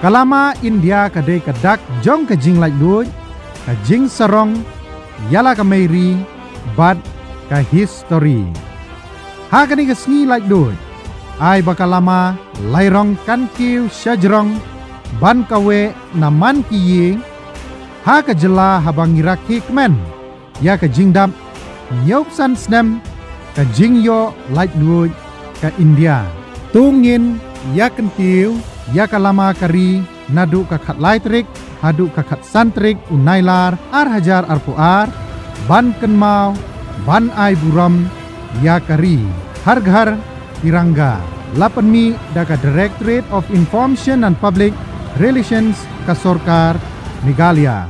Kalama India kadai kadak jong kajing like duit, kajing sarong, yala kamairi, bad ka history. Ha kani kasni like duit, ay bakalama lairong kan kiw syajrong, ban kawe naman kiying, ha kajela habang iraki kemen, ya kajing dap, nyop san snem, kajing yo like duit ka India. Tungin ya kentiu, ya kalama kari, nadu kakat laitrik, hadu kakat santrik, unailar, ar hajar arpuar, ban kenmau, ban ai buram, ya kari, harghar tirangga. Lapanmi daka Directorate of Information and Public Relations ka Sorkar Meghalaya.